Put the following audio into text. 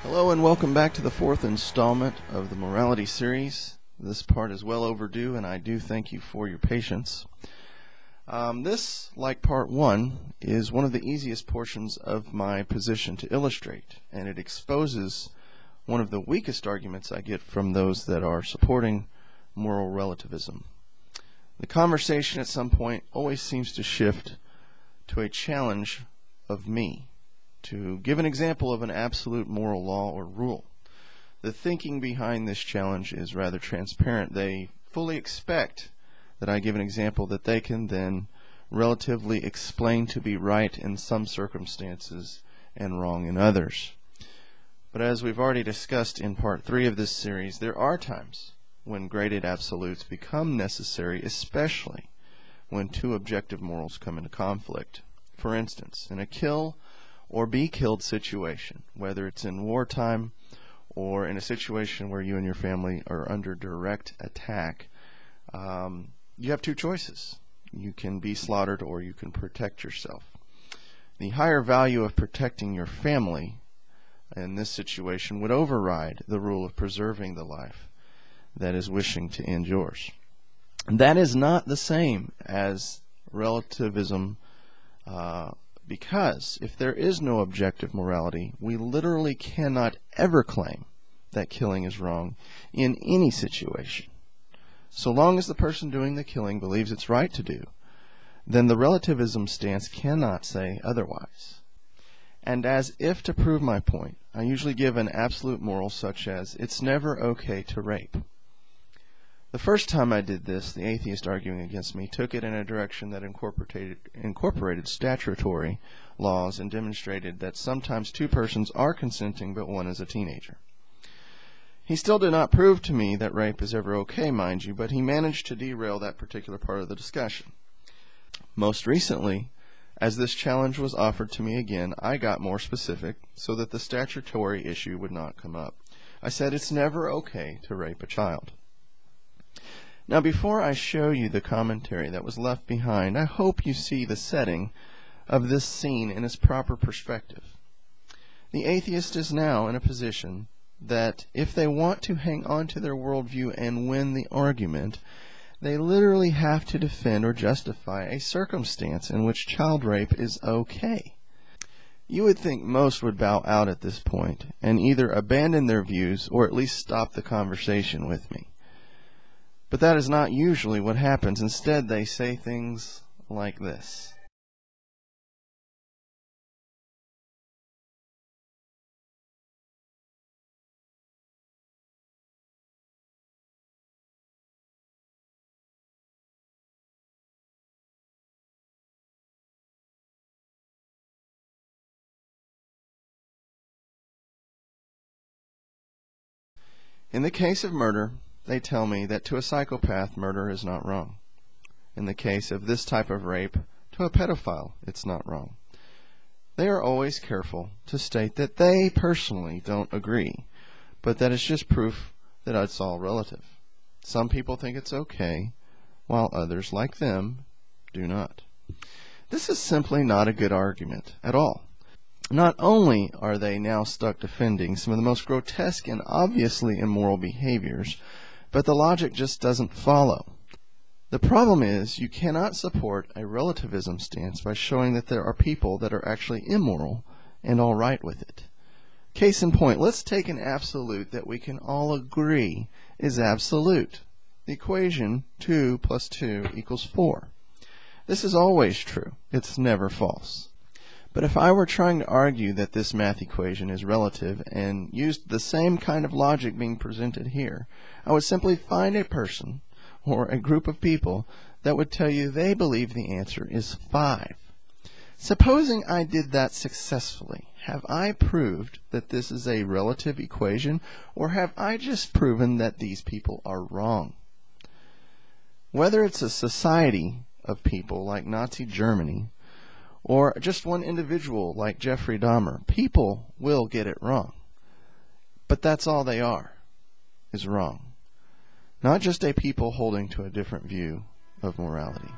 Hello and welcome back to the fourth installment of the morality series. This part is well overdue and I do thank you for your patience. This, like part one, is one of the easiest portions of my position to illustrate, and it exposes one of the weakest arguments I get from those that are supporting moral relativism. The conversation at some point always seems to shift to a challenge of me to give an example of an absolute moral law or rule. The thinking behind this challenge is rather transparent. They fully expect that I give an example that they can then relatively explain to be right in some circumstances and wrong in others. But as we've already discussed in part 3 of this series, there are times when graded absolutes become necessary, especially when two objective morals come into conflict. For instance, in a kill or be killed situation, whether it's in wartime or in a situation where you and your family are under direct attack, you have two choices. You can be slaughtered or you can protect yourself. The higher value of protecting your family in this situation would override the rule of preserving the life that is wishing to end yours. And that is not the same as relativism, because if there is no objective morality, we literally cannot ever claim that killing is wrong in any situation. So long as the person doing the killing believes it's right to do, then the relativism stance cannot say otherwise. And as if to prove my point, I usually give an absolute moral such as, it's never okay to rape. The first time I did this, the atheist arguing against me took it in a direction that incorporated statutory laws and demonstrated that sometimes two persons are consenting but one is a teenager. He still did not prove to me that rape is ever okay, mind you, but he managed to derail that particular part of the discussion. Most recently, as this challenge was offered to me again, I got more specific so that the statutory issue would not come up. I said it's never okay to rape a child. Now, before I show you the commentary that was left behind, I hope you see the setting of this scene in its proper perspective. The atheist is now in a position that if they want to hang on to their worldview and win the argument, they literally have to defend or justify a circumstance in which child rape is okay. You would think most would bow out at this point and either abandon their views or at least stop the conversation with me. But that is not usually what happens. Instead, they say things like this. In the case of murder, they tell me that to a psychopath, murder is not wrong. In the case of this type of rape, to a pedophile, it's not wrong. They are always careful to state that they personally don't agree, but that it's just proof that it's all relative. Some people think it's okay, while others, like them, do not. This is simply not a good argument at all. Not only are they now stuck defending some of the most grotesque and obviously immoral behaviors, but the logic just doesn't follow. The problem is you cannot support a relativism stance by showing that there are people that are actually immoral and all right with it. Case in point, let's take an absolute that we can all agree is absolute. The equation 2 plus 2 equals 4. This is always true. It's never false. But if I were trying to argue that this math equation is relative and used the same kind of logic being presented here, I would simply find a person or a group of people that would tell you they believe the answer is 5. Supposing I did that successfully, have I proved that this is a relative equation, or have I just proven that these people are wrong? Whether it's a society of people like Nazi Germany, or just one individual like Jeffrey Dahmer, people will get it wrong. But that's all they are, is wrong. Not just a people holding to a different view of morality.